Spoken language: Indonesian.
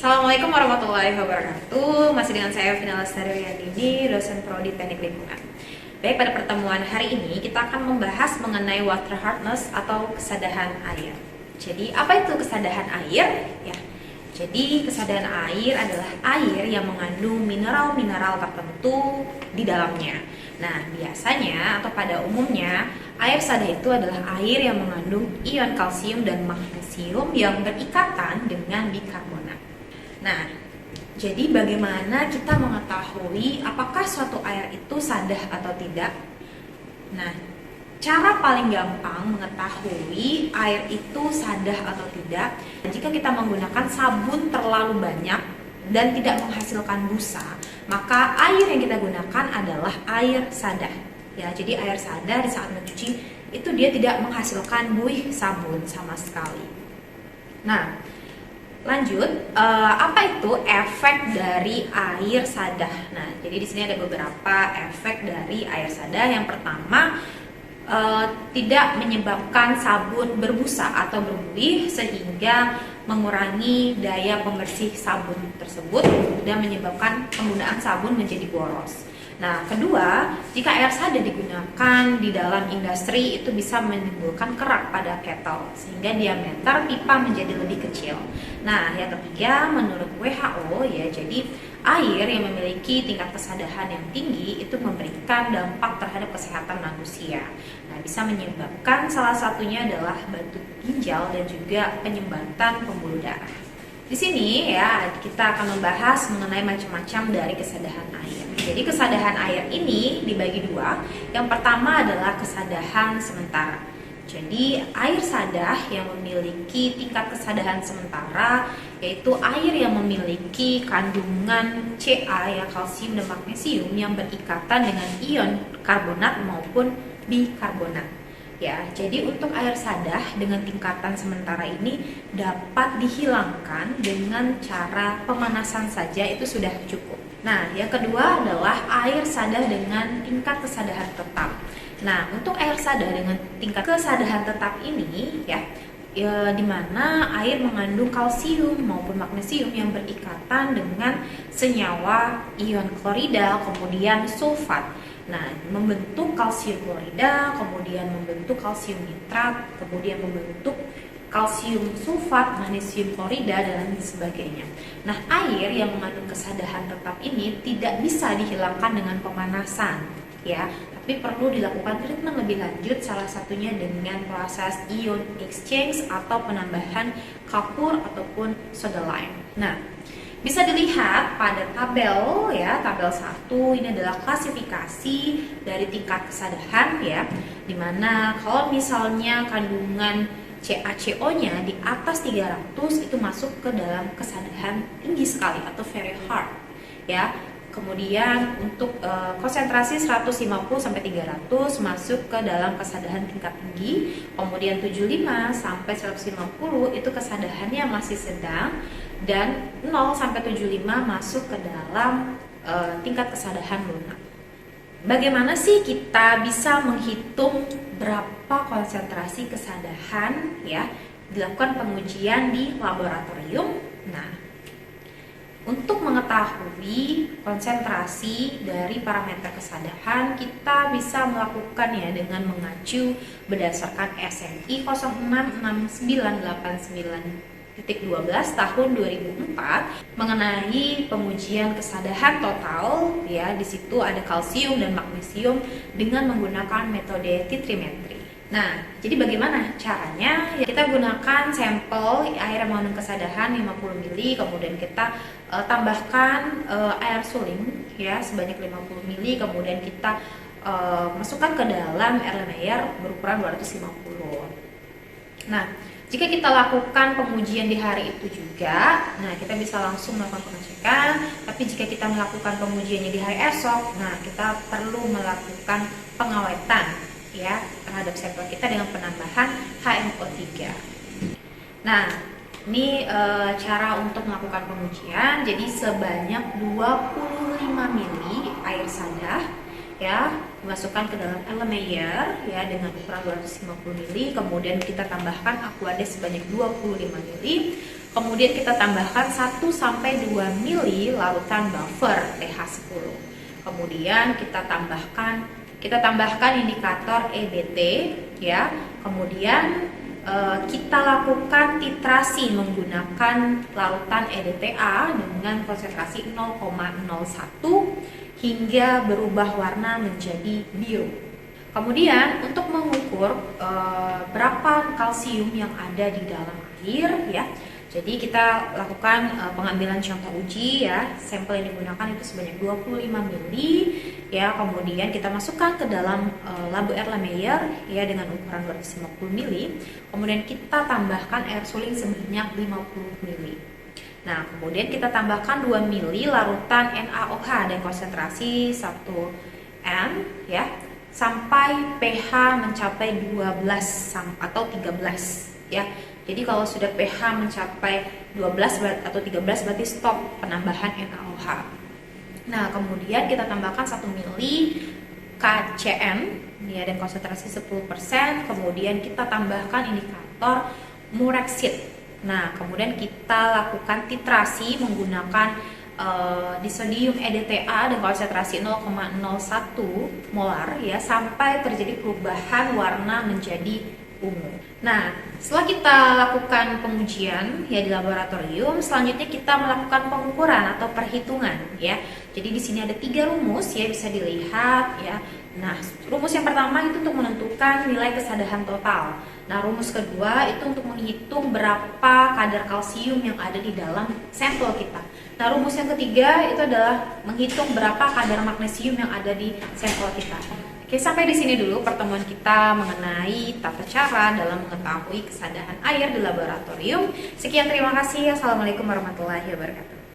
Assalamualaikum warahmatullahi wabarakatuh. Masih dengan saya Vina Lestari Riyadini, dosen prodi Teknik Lingkungan. Baik, pada pertemuan hari ini kita akan membahas mengenai water hardness atau kesadahan air. Jadi, apa itu kesadahan air? Ya. Jadi, kesadahan air adalah air yang mengandung mineral-mineral tertentu di dalamnya. Nah, biasanya atau pada umumnya air sada itu adalah air yang mengandung ion kalsium dan magnesium yang berikatan dengan bikarbonat. Nah, jadi bagaimana kita mengetahui apakah suatu air itu sadah atau tidak? Nah, cara paling gampang mengetahui air itu sadah atau tidak, jika kita menggunakan sabun terlalu banyak dan tidak menghasilkan busa, maka air yang kita gunakan adalah air sadah. Ya, jadi air sadah di saat mencuci itu dia tidak menghasilkan buih sabun sama sekali. Nah, lanjut, apa itu efek dari air sadah? Nah, jadi di sini ada beberapa efek dari air sadah. Yang pertama, tidak menyebabkan sabun berbusa atau berbuih sehingga mengurangi daya pembersih sabun tersebut dan menyebabkan penggunaan sabun menjadi boros. Nah, kedua, jika air sada digunakan di dalam industri itu bisa menimbulkan kerak pada kettle sehingga diameter pipa menjadi lebih kecil. Nah, yang ketiga, menurut WHO ya, jadi air yang memiliki tingkat kesadahan yang tinggi itu memberikan dampak terhadap kesehatan manusia. Nah, bisa menyebabkan salah satunya adalah batuk ginjal dan juga penyumbatan pembuluh darah. Di sini ya kita akan membahas mengenai macam-macam dari kesadahan air. Jadi kesadahan air ini dibagi dua. Yang pertama adalah kesadahan sementara. Jadi air sadah yang memiliki tingkat kesadahan sementara yaitu air yang memiliki kandungan Ca ya, kalsium dan magnesium yang berikatan dengan ion karbonat maupun bikarbonat. Ya, jadi untuk air sadah dengan tingkatan sementara ini dapat dihilangkan dengan cara pemanasan saja, itu sudah cukup. Nah, yang kedua adalah air sadah dengan tingkat kesadahan tetap. Nah, untuk air sadah dengan tingkat kesadahan tetap ini ya, di mana air mengandung kalsium maupun magnesium yang berikatan dengan senyawa ion klorida kemudian sulfat. Nah, membentuk kalsium klorida, kemudian membentuk kalsium nitrat, kemudian membentuk kalsium sulfat, magnesium klorida, dan sebagainya. Nah, air yang mengandung kesadahan tetap ini tidak bisa dihilangkan dengan pemanasan, ya, tapi perlu dilakukan treatment lebih lanjut, salah satunya dengan proses ion exchange atau penambahan kapur ataupun soda lime. Nah, bisa dilihat pada tabel ya, tabel 1 ini adalah klasifikasi dari tingkat kesadahan ya, dimana kalau misalnya kandungan CaCO-nya di atas 300 itu masuk ke dalam kesadahan tinggi sekali atau very hard ya. Kemudian untuk konsentrasi 150 sampai 300 masuk ke dalam kesadahan tingkat tinggi. Kemudian 75 sampai 150 itu kesadahannya masih sedang, dan 0 sampai 75 masuk ke dalam tingkat kesadahan lunak. Bagaimana sih kita bisa menghitung berapa konsentrasi kesadahan ya? Dilakukan pengujian di laboratorium. Nah, untuk mengetahui konsentrasi dari parameter kesadahan, kita bisa melakukannya dengan mengacu berdasarkan SNI 066989.12 tahun 2004 mengenai pengujian kesadahan total ya. Di situ ada kalsium dan magnesium dengan menggunakan metode titrimetri. Nah, jadi bagaimana caranya? Ya, kita gunakan sampel air yang mengandung kesadahan 50 ml, kemudian kita tambahkan air suling ya sebanyak 50 ml, kemudian kita masukkan ke dalam Erlenmeyer berukuran 250. Nah, jika kita lakukan pengujian di hari itu juga, nah kita bisa langsung melakukan pengecekan. Tapi jika kita melakukan pengujiannya di hari esok, nah kita perlu melakukan pengawetan ya terhadap sampel kita dengan penambahan HNO3. Nah, ini cara untuk melakukan pengujian. Jadi sebanyak 25 ml air sadah ya dimasukkan ke dalam Erlenmeyer ya dengan ukuran 250 ml, kemudian kita tambahkan Aquades sebanyak 25 ml, Kemudian kita tambahkan 1-2 mili larutan buffer pH 10. Kemudian kita tambahkan indikator EBT ya. Kemudian kita lakukan titrasi menggunakan larutan EDTA dengan konsentrasi 0,01 hingga berubah warna menjadi biru. Kemudian untuk mengukur berapa kalsium yang ada di dalam air ya. Jadi kita lakukan pengambilan contoh uji ya. Sampel yang digunakan itu sebanyak 25 mili ya. Kemudian kita masukkan ke dalam labu Erlenmeyer ya dengan ukuran 250 mili. Kemudian kita tambahkan air suling sebanyak 50 mili. Nah, kemudian kita tambahkan 2 mili larutan NaOH dan konsentrasi 1 N ya, sampai pH mencapai 12 atau 13 ya. Jadi kalau sudah pH mencapai 12 atau 13 berarti stop penambahan NaOH. Nah, kemudian kita tambahkan 1 mili KCN ya dan konsentrasi 10%. Kemudian kita tambahkan indikator Murexit. Nah, kemudian kita lakukan titrasi menggunakan disodium EDTA dengan konsentrasi 0,01 molar ya sampai terjadi perubahan warna menjadi ungu. Nah, setelah kita lakukan pengujian ya di laboratorium, selanjutnya kita melakukan pengukuran atau perhitungan ya. Jadi di sini ada 3 rumus ya, bisa dilihat ya. Nah, rumus yang pertama itu untuk menentukan nilai kesadahan total. Nah, rumus kedua itu untuk menghitung berapa kadar kalsium yang ada di dalam sampel kita. Nah, rumus yang ketiga itu adalah menghitung berapa kadar magnesium yang ada di sampel kita. Oke, sampai di sini dulu pertemuan kita mengenai tata cara dalam mengetahui kesadahan air di laboratorium. Sekian, terima kasih. Assalamualaikum warahmatullahi wabarakatuh.